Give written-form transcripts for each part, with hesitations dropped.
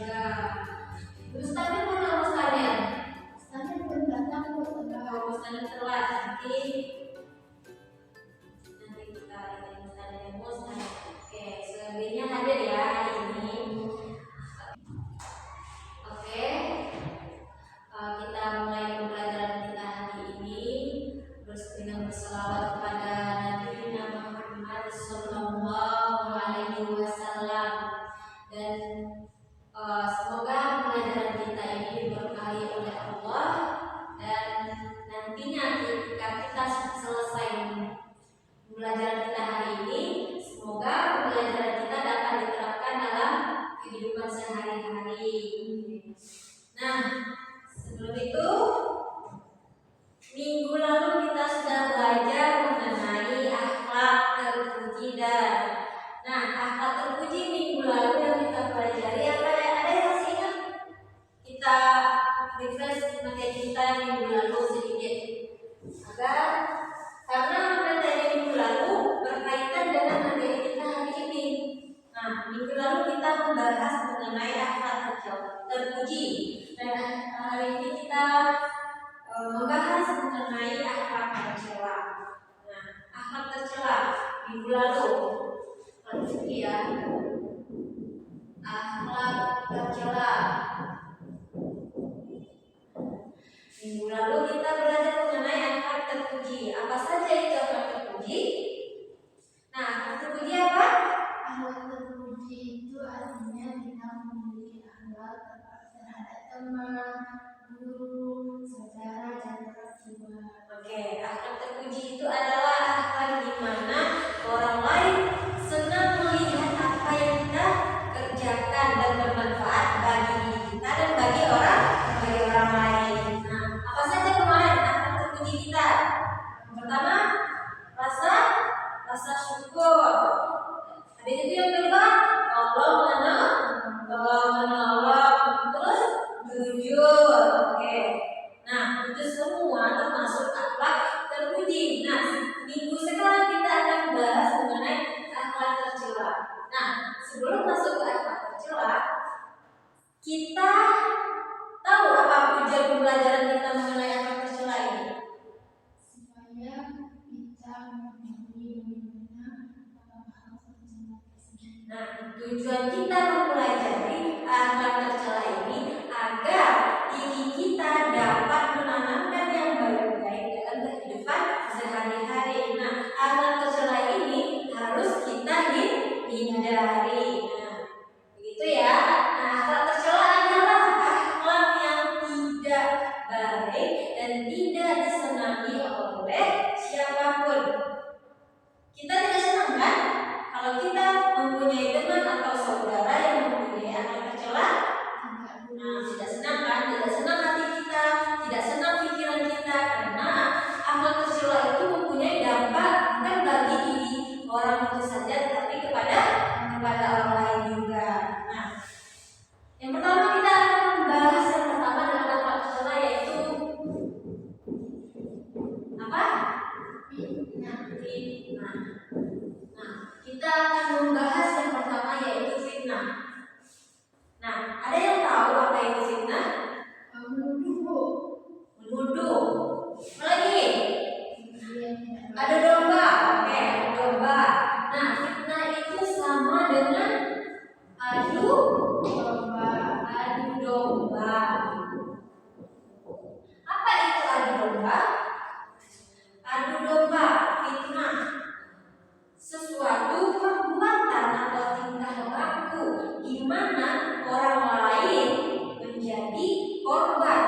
Mustahil mana mustahil? Mustahil pun datang mustahil telat nanti kita ini mustahil. Oke, selebihnya hadir ya hari ini. Oke, kita mulai pembelajaran kita hari ini terus dengan berselawat kepada Nabi Muhammad Sallallahu Alaihi Wasallam dan semoga pembelajaran kita ini diberkahi oleh Allah dan nantinya ketika kita selesai pembelajaran kita hari ini, semoga pembelajaran kita dapat diterapkan dalam kehidupan sehari-hari. Nah, sebelum itu minggu lalu kita sudah belajar mengenai akhlak terpuji dan akhlak terpuji minggu lalu yang kita pelajari apa ya? Ada yang masih ingat? Kita refresh materi kita minggu lalu sedikit agar karena materi minggu lalu berkaitan dengan materi kita hari ini. Nah, minggu lalu kita membahas mengenai akhlak terpuji dan hari ini kita membahas mengenai akhlak tercela. Nah, akhlak tercela minggu lalu ya, akhlak tercela. Minggu lalu kita belajar mengenai akhlak terpuji. Apa saja itu akhlak terpuji? Nah, akhlak terpuji apa? Akhlak terpuji itu artinya kita memiliki akhlak terhadap teman, guru, saudara, dan orang tua. Oke, akhlak terpuji itu adalah akhlak di mana orang lain senang melihat apa yang kita kerjakan dan bermanfaat bagi diri kita dan bagi orang lain. Nah, apa saja kemarin akhlak terpuji kita? Pertama, rasa syukur. Habis itu yang kedua, menolong, terus jujur. Oke. Nah, itu semua termasuk akhlak terpuji. Nah, minggu sekarang kita akan bahas mengenai akhlak tercela. Nah, sebelum masuk ke akhlak tercela, kita tahu apa tujuan pembelajaran kita mengenai akhlak tercela ini? Supaya kita mengetahui bagaimana hal tercela. Nah, tujuan kita mempelajari akhlak tercela ini agar diri kita dapat menanamkan yang baik-baik dalam kehidupan sehari-hari. Nah, akhlak tercela ini harus kita hindari. Nah, begitu ya. Nah, akhlak tercela adalah akhlak yang tidak baik dan tidak disenangi oleh siapapun. Kita tidak senang kan kalau kita mempunyai teman atau saudara yang mempunyai akhlak tercela? Nah, tidak senang kan? Tidak senang hati kita, tidak senang pikiran kita karena akhlak tercela itu mempunyai dampak bukan bagi diri orang itu saja, tetapi kepada orang lain juga. Nah, yang pertama kita akan membahas yang pertama dalam akhlak tercela yaitu apa? Fitnah. Nah, kita akan membahas yang pertama yaitu fitnah. Nah, ada yang tahu apa itu fitnah? Menuduh. Apa lagi? Ada domba. Oke, domba. Nah, fitnah itu sama dengan adu domba. Apa itu adu domba? Adu domba, fitnah. Sesuatu perbuatan atau tingkah laku di mana orang lain menjadi korban.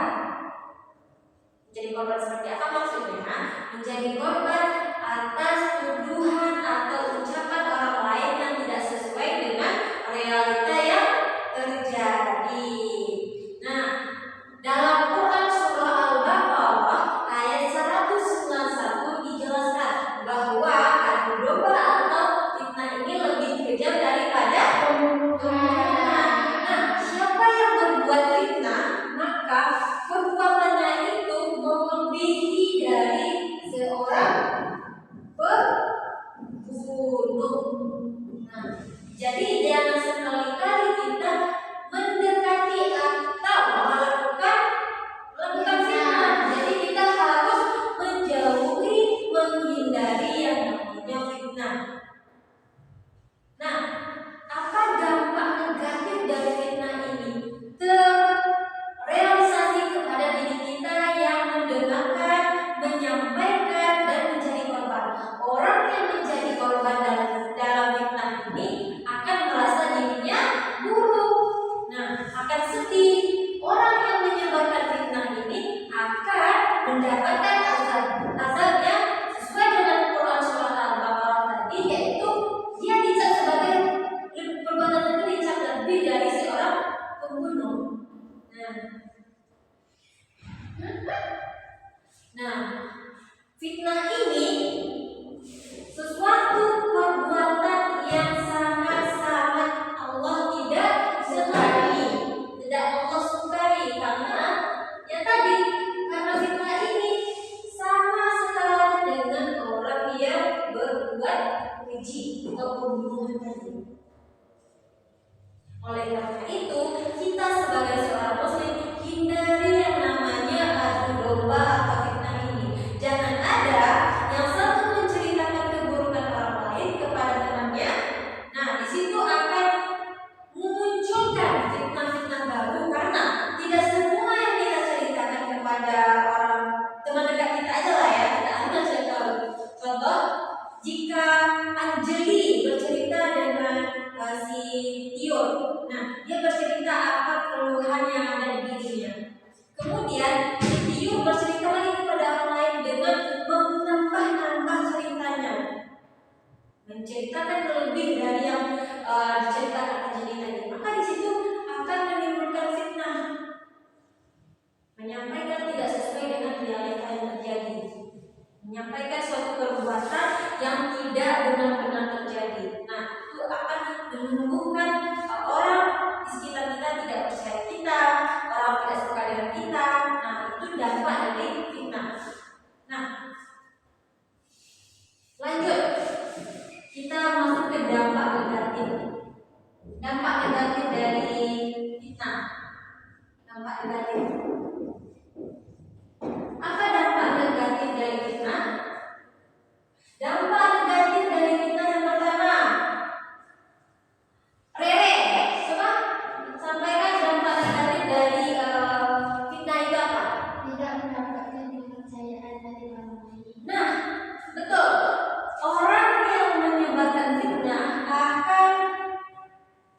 Menjadi korban seperti apa maksudnya? Menjadi korban atas tuduhan atau ucapan orang lain yang tidak sesuai dengan realita yang terjadi. Nah, dalam Quran surah Al-Baqarah ayat 191 dijelaskan bahwa adu domba atau fitnah ini lebih kejam daripada pembunuhan. Nah, siapa yang berbuat fitnah, maka perbuatannya itu melebihi dari seorang pembunuh. Nah, jadi jangan sekali-kali kita mendekati Nah, fitnah ini sesuatu perbuatan yang sangat-sangat Allah tidak senangi, tidak Allah sukai, karena ya tadi, karena fitnah ini sama sekali dengan orang yang berbuat keji atau pembunuhan tadi. Oleh karena itu, kita sebagai seorang muslim hindari yang namanya adu domba atau fitnah ini. Jangan ada yang satu menceritakan keburukan orang lain kepada temannya. Nah, di situ akan memunculkan fitnah-fitnah baru, karena tidak semua yang kita ceritakan kepada orang teman dekat kita aja lah ya, kita ambil contoh. Contoh, jika Anjeli bercerita dengan si Tio, nah dia bercerita apa keluhan yang ada di dirinya. Kemudian si Tio bercerita lagi kepada orang lain dengan menambah-nambah ceritanya, menceritakan lebih dari yang diceritakan Anjeli tadi. Maka di situ akan menimbulkan fitnah, menyampaikan tidak sesuai dengan realita yang terjadi, menyampaikan suatu perbuatan yang tidak benar-benar terjadi. Nah, itu akan menumbuhkan orang di sekitar kita tidak percaya kita, orang tidak suka dengan kita. Nah, itu dampak dari fitnah. Nah, lanjut, kita masuk ke dampak negatif. Dampak negatif dari fitnah. Dampak negatif. Apa dampak negatif dari fitnah? Dampak negatif dari fitnah yang pertama, Rere, coba sampaikan dampak negatif dari fitnah itu apa? Tidak mendapatkan kepercayaan dari orang lain. Nah, betul. Orang yang menyebarkan fitnah akan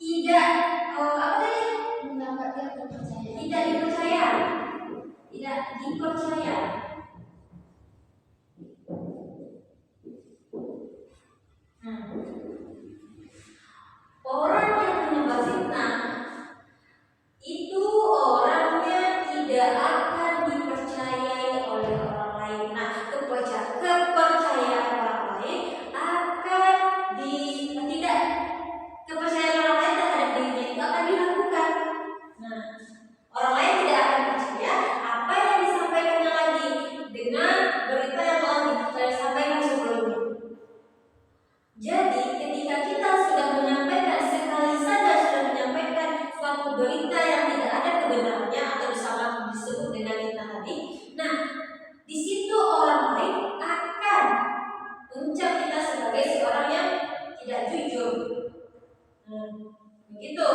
tidak Mendapatkan kepercayaan. tidak dipercaya. Orang yang menyebar fitnah itu orangnya tidak akan dipercayai oleh orang lain. Nah, kepercayaan orang lain akan tidak kepercayaan orang lain terhadap dirinya itu akan diragukan. Nah, orang lain tidak akan percaya apa yang disampaikannya lagi dengan berita yang telah disampaikan sebelumnya. Jadi, ketika kita sudah menyampaikan, sekali saja sudah menyampaikan suatu berita yang tidak ada kebenarannya atau disebut dengan fitnah tadi, nah, di situ orang lain akan mencap kita sebagai seorang yang tidak jujur. Begitu.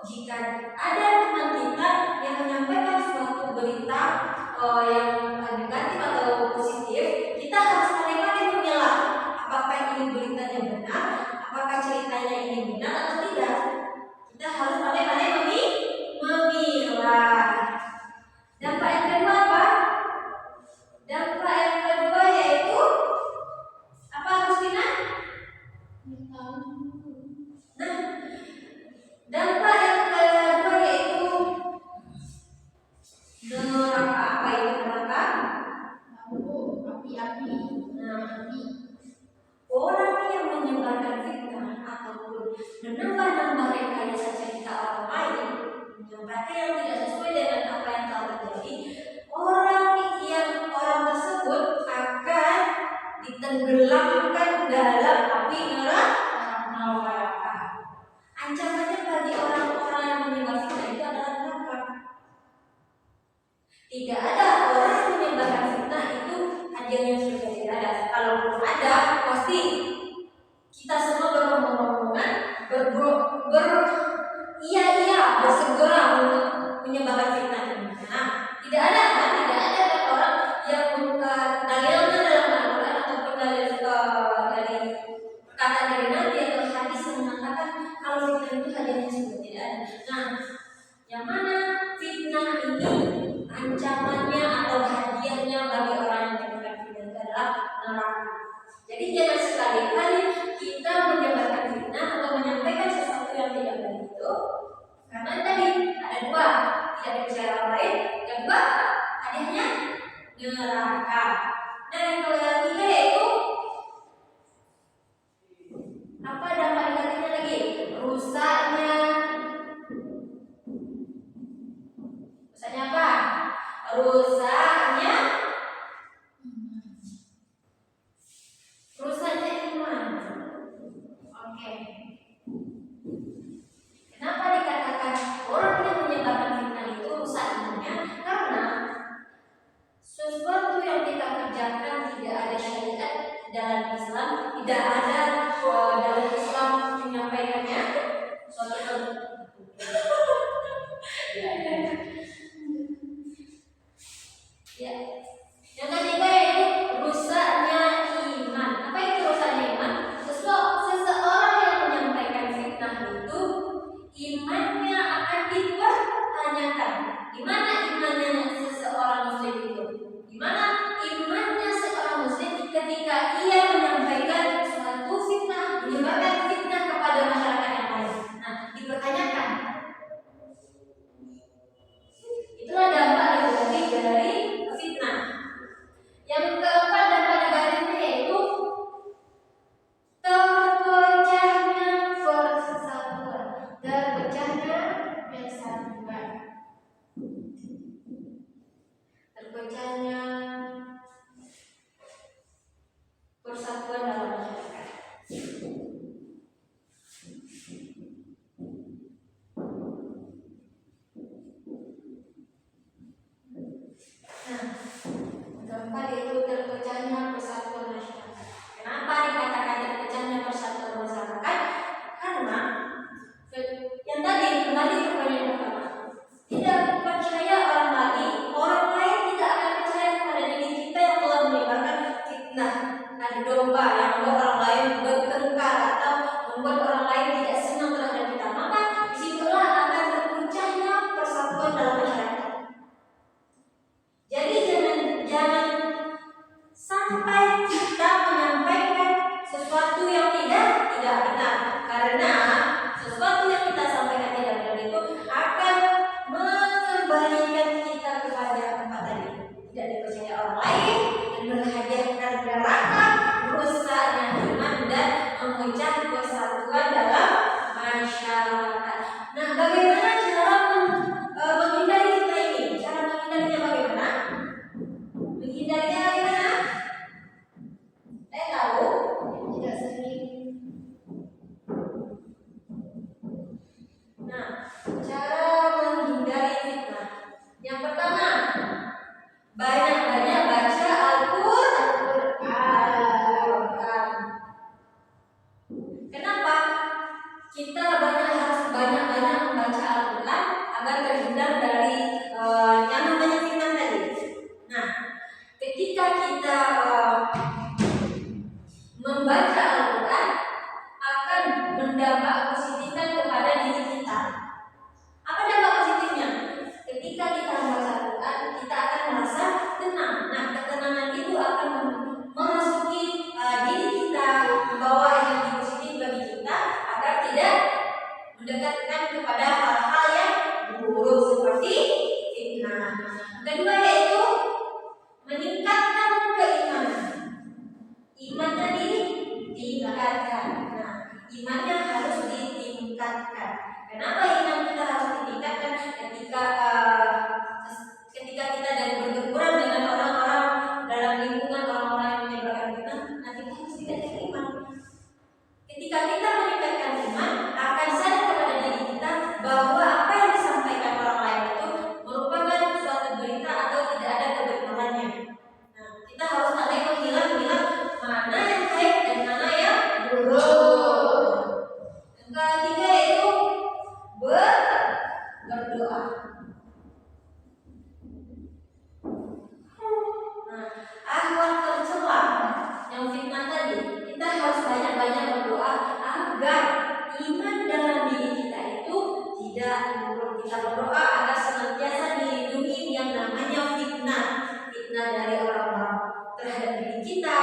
Jika ada teman kita yang menyampaikan suatu berita yang negatif atau positif, kita harus pandai-pandai memilah apakah ini beritanya benar, apakah ceritanya ini benar atau tidak. Kita harus pandai-pandai memilah. Dampak yang kedua apa? Dampak yang kedua yaitu apa, Agustina? Nah, dampak yang kedua yaitu neraka. Apa itu neraka? Api. Nah, orang yang menyebarkan fitnah ataupun menambah-nambah rekayasa cerita orang lain, menyampaikan yang tidak sesuai dengan apa yang telah terjadi, orang tersebut akan ditenggelamkan dalam api neraka. Ancamannya bagi orang-orang yang menyebar fitnah itu adalah neraka. Tidak ada orang yang menyebarkan fitnah itu hadiahnya surga, tidak ada. Kalau belum ada, pasti kita semua beromong-omongan, bersegera untuk menyebarkan fitnah ini. Nah, tidak ada orang yang dalilnya dalam Al-Quran ataupun dalil dari perkataan dari Nabi atau hadis yang mengatakan kalau fitnah itu hadiahnya surga, tidak ada. Nah, yang mana fitnah ini ancamannya tidak dipercaya orang lain. Yang kedua, hadiahnya neraka. Nah, yang ketiga yaitu apa dampak negatifnya lagi? Rusaknya apa? Rusaknya iman. Oke. Kenapa dikatakan orang yang menyebarkan fitnah itu rusak imannya? Karena sesuatu yang kita kerjakan tidak ada syariat dalam Islam, tidak ada dalam Islam menyampaikannya. Suatu ya. Yang ketiga yaitu rusaknya iman. Apa itu rusaknya iman? Seseorang yang menyampaikan fitnah itu imannya akan dipertanyakan. Di mana imannya seseorang muslim itu? Di mana imannya seorang muslim ketika ia menyampaikan suatu fitnah, menyebarkan fitnah kepada masyarakat yang lain? Nah, dipertanyakan. Itulah dampak negatif dari fitnah. Yang keempat dampak negatifnya yaitu terpecahnya persatuan. Terpecahnya persatuan. Terpecahnya persatuan dalam masyarakat. Nah, keempat itu terpecahnya persatuan masyarakat. Kenapa dikatakan terpecahnya persatuan masyarakat? Karena yang tadi kembali kepada yang pertama, tidak percaya orang lain tidak akan percaya kepada diri kita yang telah menyebarkan fitnah, adu domba yang membuat orang lain bertengkar atau membuat orang lain tidak senang terhadap kita. Maka disitulah akan terpecahnya persatuan dalam masyarakat. Jadi jangan sampai kita menyampaikan sesuatu yang tidak benar, karena sesuatu yang kita sampaikan tidak benar itu akan mengembalikan kita kepada tempat tadi, tidak dipercaya orang lain dan menghadiahkan neraka, rusaknya iman dan memecah persatuan dalam masyarakat. Nah, bagaimana cara menghindari fitnah ini? Cara menghindarinya bagaimana? Menghindarinya bagaimana? Saya tahu. Tidak sering. Nah, cara menghindari fitnah. Yang pertama, banyak-banyak baca Al-Quran. Kenapa? Kita harus banyak-banyak membaca Al-Quran agar terhindar dari yang namanya fitnah tadi. Nah, ketika kita membaca Al-Quran akan mendampak positifkan kepada diri kita. Apa dampak positifnya? Ketika kita membaca Al-Quran, kita akan merasa tenang. Nah, ketenangan itu akan memasuki diri kita, membawa energi positif bagi kita agar tidak mendekatkan kepada hal-hal yang buruk seperti fitnah. Kedua yaitu meningkatkan keimanan. Imannya ditingkatkan. Nah, imannya harus ditingkatkan. Kenapa iman kita harus ditingkatkan? Ketika kita dan berbenturan dengan orang-orang dalam lingkungan orang-orang yang menyebarkan fitnah, nah kita harus tingkatkan iman. Ketika kita meningkatkan iman, akan sadar kepada diri kita bahwa apa yang disampaikan orang lain itu merupakan suatu berita atau tidak ada kebenarannya. Nah, kita harus pandai memilah-milah mana yang baik dan mana yang buruk. Yang ketiga yaitu berdoa. Nah, ahwal tercela yang fitnah tadi, kita harus banyak-banyak berdoa agar iman dalam diri kita itu tidak buruk. Kita berdoa agar senantiasa dilindungi yang namanya fitnah dari orang-orang terhadap diri kita,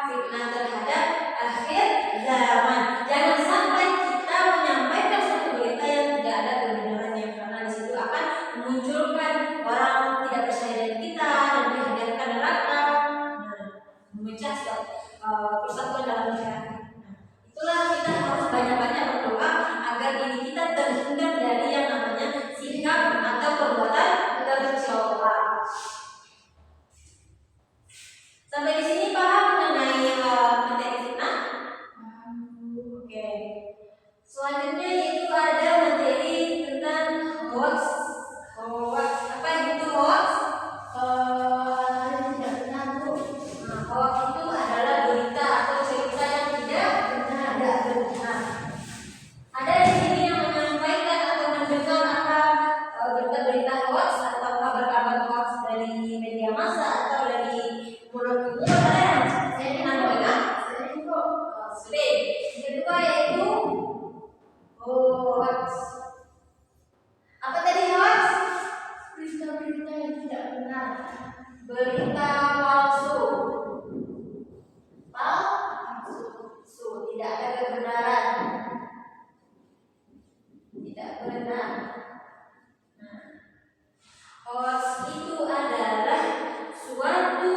fitnah terhadap akhir zaman. Jangan sampai kita menyampaikan suatu berita yang tidak ada kebenarannya, karena di situ akan memunculkan berita palsu. Palsu, tidak ada kebenaran, tidak benar. Nah, hoax itu adalah suatu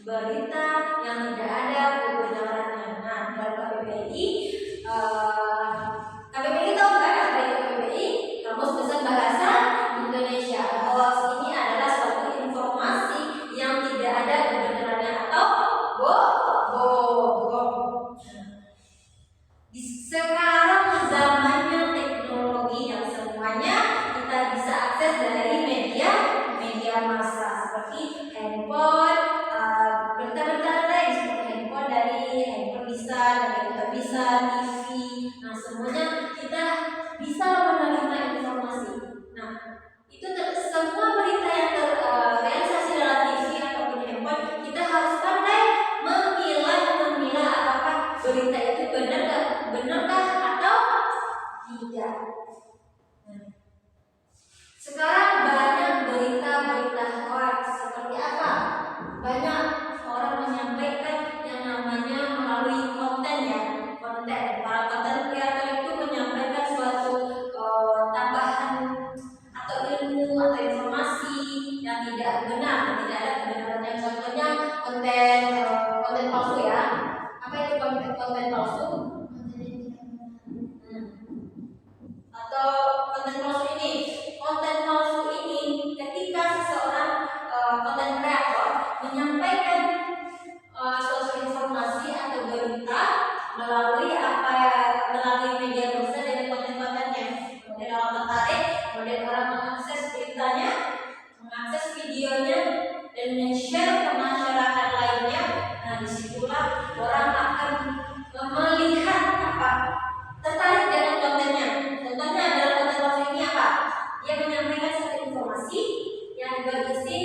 berita yang tidak ada kebenarannya. Nah, dalam KBBI, KBBI tahu kan apa itu KBBI? Kamus Besar Bahasa Indonesia. Hoax ini adalah suatu informasi yang tidak ada kebenarannya atau bohong. Sekarang zamannya teknologi yang semuanya kita bisa akses dari media massa seperti handphone, berita-berita lain seperti handphone, dari handphone bisa, dari kita bisa, TV. Nah, semuanya kita bisa menerima informasi. Nah, itu semua berita yang terrealisasi dalam TV ataupun handphone, kita harus pandai memilah apakah berita itu benarkah atau tidak. Sekarang banyak berita hoax. Seperti apa? Banyak orang menyampaikan yang namanya melalui konten ya. Para konten kreator itu menyampaikan suatu tambahan atau ilmu atau informasi yang tidak benar, tidak ada kebenarannya. Contohnya konten palsu ya. Apa itu konten palsu? Atau konten palsu ini? Konten palsu ini ketika seseorang konten kreator menyampaikan suatu informasi atau berita melalui media sosial dari konten-kontennya. Kemudian orang tertarik, kemudian orang mengakses beritanya, mengakses videonya, dan men-share ke masyarakat lainnya. Nah, disitulah orang akan melihat tertarik dengan kontennya. Contohnya adalah konten palsu ini apa? Dia menyampaikan satu informasi yang berisi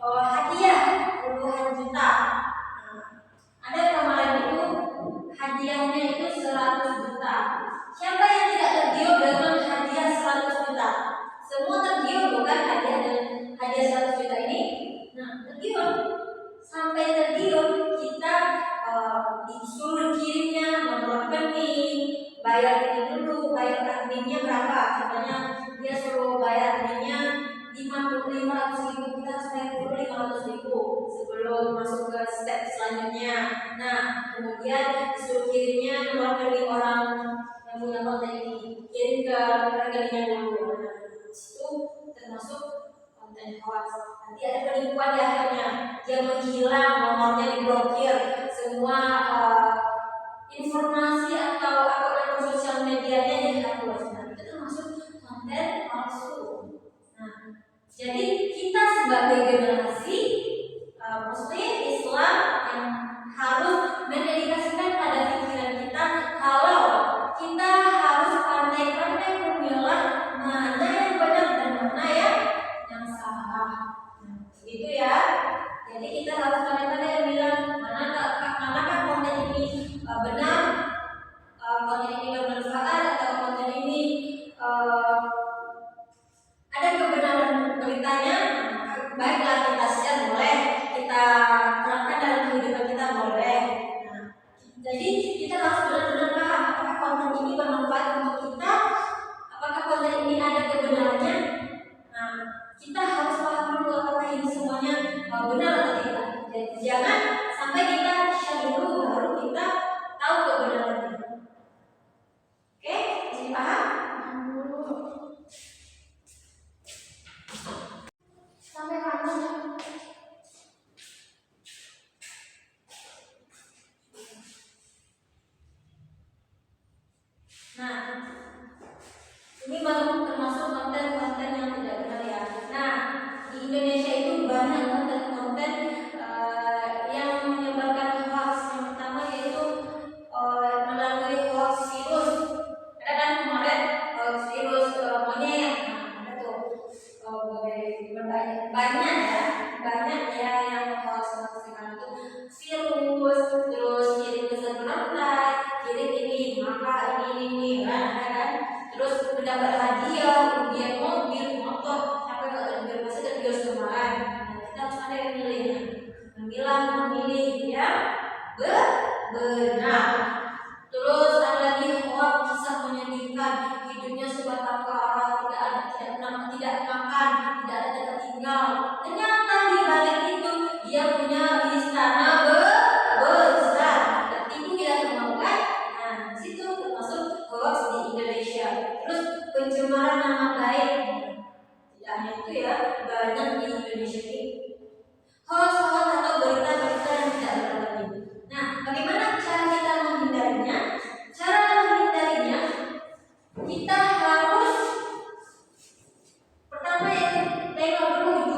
hadiah puluhan juta. Ada kemarin itu hadiahnya itu 100 juta. Siapa yang tidak tergiur dengan hadiah 100 juta? Semua tergiur bukan hadiah 100 juta ini? Nah, tergiur. Sampai tergiur kita disuruh kirimnya nomor rekening, bayar ini dulu, bayar adminnya berapa? Contohnya dia suruh bayar adminnya 500.000, kita harus bayar dulu 500.000 sebelum masuk ke step selanjutnya. Nah, kemudian disuruh kirimnya nomor rekening orang yang punya konten ini, kirim ke rekeningnya dulu. Nah, itu termasuk konten hoax. Nanti ada penipuan di akhirnya, dia menghilang, nomornya diblokir, semua informasi atau akun sosial medianya dihapus. Nah, itu termasuk konten palsu. Nah, jadi kita sebagai generasi Muslim Islam yang harus mendedikasikan pada pikiran kita kalau kita harus pandai-pandai memilah mana yang benar dan mana yang salah. Gitu ya. Jadi kita harus pandai-pandai memilah manakah konten ini benar, konten ini bermanfaat, atau konten ini ada kebenaran beritanya. Baiklah, kita share boleh, kita terapkan dalam kehidupan kita boleh. Nah, jadi kita harus benar-benar paham apakah konten ini bermanfaat untuk kita, apakah konten ini ada kebenarannya. Nah, kita harus paham dulu apakah ini semuanya benar atau tidak. Jadi jangan sampai kita share dulu baru kita tahu kebenarannya. Oke, jadi paham? Sampai mana? Nah, ini baru termasuk konten-konten yang tidak benar ya. Nah, di Indonesia itu banyak konten-konten yang menyebarkan hoax. Yang pertama yaitu melalui hoax virus. Ada kan kemarin hoax virus monyet. Nah, ada tuh banyak ya yang hoax sekarang tuh virus, terus kirim pesan berantai, kirim ini maka ini kan, terus mendapat hadiah, kemudian mobil, motor, sampai nggak tergiur, masih tergiur kemarin. Nah, kita harus tidak makan, tidak ada tempat tinggal. Ternyata di balik itu dia punya istana besar. Tertipu kita semua kan? Nah, di situ termasuk hoax di Indonesia. Terus pencemaran nama baik. Tidak hanya itu ya, banyak di Indonesia ini hoax-hoax atau berita-berita yang tidak beralamin. Nah, bagaimana cara kita menghindarinya? Cara menghindarinya kita harus pertama yaitu tengok dulu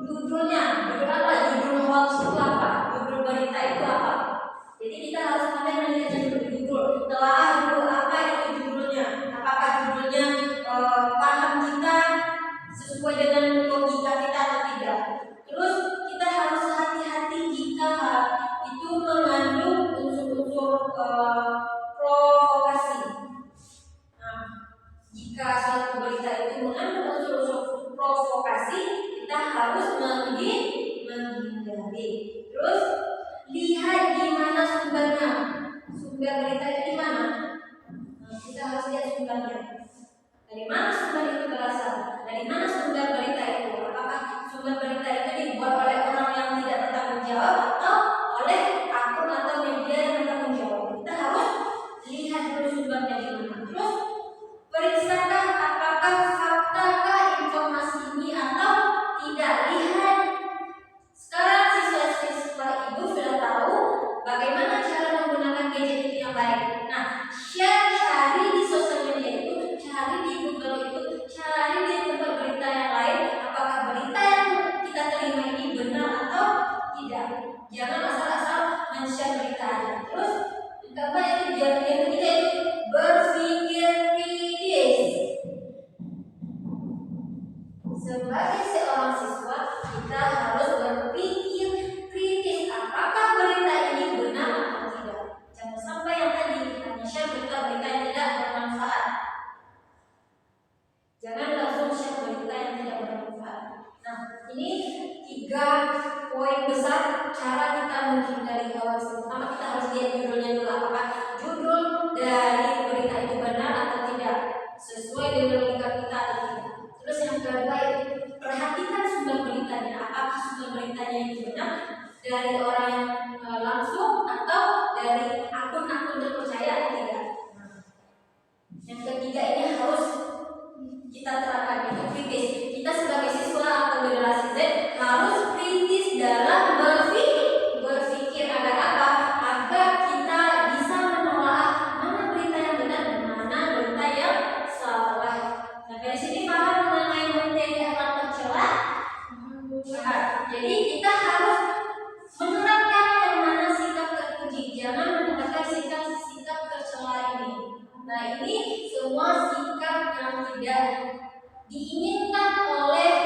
judulnya, judul apa, judul hoax itu apa, judul berita itu apa. Jadi kita harus pandai melihat judul, telaah dulu apa itu judulnya, apakah judulnya paham kita sesuai dengan logika kita atau tidak. Terus kita harus hati-hati jika itu mengandung unsur-unsur provokasi. Nah, jika suatu berita itu mengandung unsur-unsur provokasi, kita harus menghindari. Terus lihat di mana sumbernya. Sumber berita itu di mana? Nah, kita harus lihat sumbernya. Dari mana sumber itu berasal? Dari mana sumber berita itu? Apakah sumber berita itu dibuat oleh orang yang tidak bertanggung jawab atau oleh akun atau media yang bertanggung jawab? Kita harus lihat dulu sumbernya di mana. Terus periksakan apakah faktakah informasi ini atau tidak. Lihat. Sekarang siswa-siswa ibu sudah tahu bagaimana cara menggunakan gadget itu yang baik. Nah, cari di sosial media itu, cari di Google itu, cari di tempat berita yang lain, apakah berita yang kita terima ini benar atau tidak. Jangan asal-asal men-share berita aja. Terus yang keempat itu yang ketiga itu berpikir kritis. Sebagai seorang siswa, kita harus berpikir kritis apakah berita ini benar atau tidak. Jangan sampai yang tadi hanya share berita-berita yang tidak bermanfaat. Jangan langsung share berita yang tidak bermanfaat. Nah, ini 3 poin besar cara kita menghindari hoax. Pertama, kita harus lihat judulnya dulu, apakah judul dari berita itu benar atau tidak, sesuai dengan logika kita atau tidak. Terus yang kedua itu perhatikan sumber beritanya, apakah sumber beritanya itu benar dari orang yang langsung atau dari akun-akun terpercaya atau tidak. Yang ketiga ini harus kita terapkan, itu kritis. Kita sebagai siswa atau generasi Z harus kritis dalam berpikir agar apa? Agar kita bisa menelaah mana berita yang benar dan mana berita yang salah. Nah, dari sini paham mengenai materi akhlak tercela? Jadi kita harus menerapkan yang mana sikap terpuji, jangan menerapkan sikap tercela ini. Nah, ini semua sikap yang tidak diinginkan oleh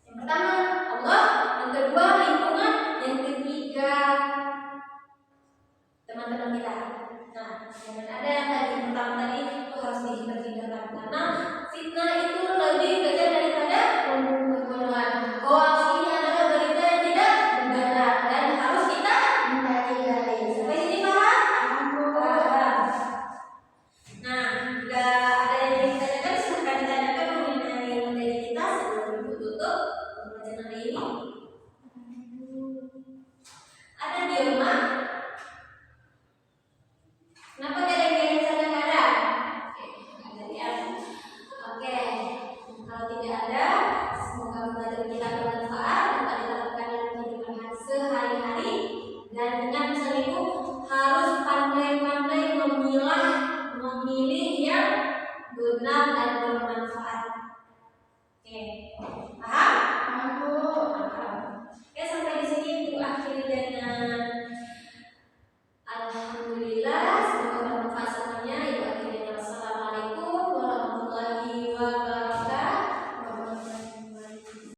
yang pertama Allah, yang kedua lingkungan, yang ketiga teman-teman kita. Nah, jangan ada yang tadi pertama tadi itu harus dihindarkan karena fitnah itu lebih kejam daripada pembunuhan. Hoax ini adalah berita yang tidak benar dan harus kita hindari. Sampai sini paham? Paham. Nah, jika ada yang ingin ditanyakan, silahkan ditanyakan mengenai materi kita sebelum tutup pembelajaran hari ini. Ada di rumah? Kenapa geleng-geleng sana nggak ada? Ada ya. Oke. Kalau tidak ada, semoga pembelajaran kita bermanfaat dapat diterapkan dalam kehidupan sehari-hari dan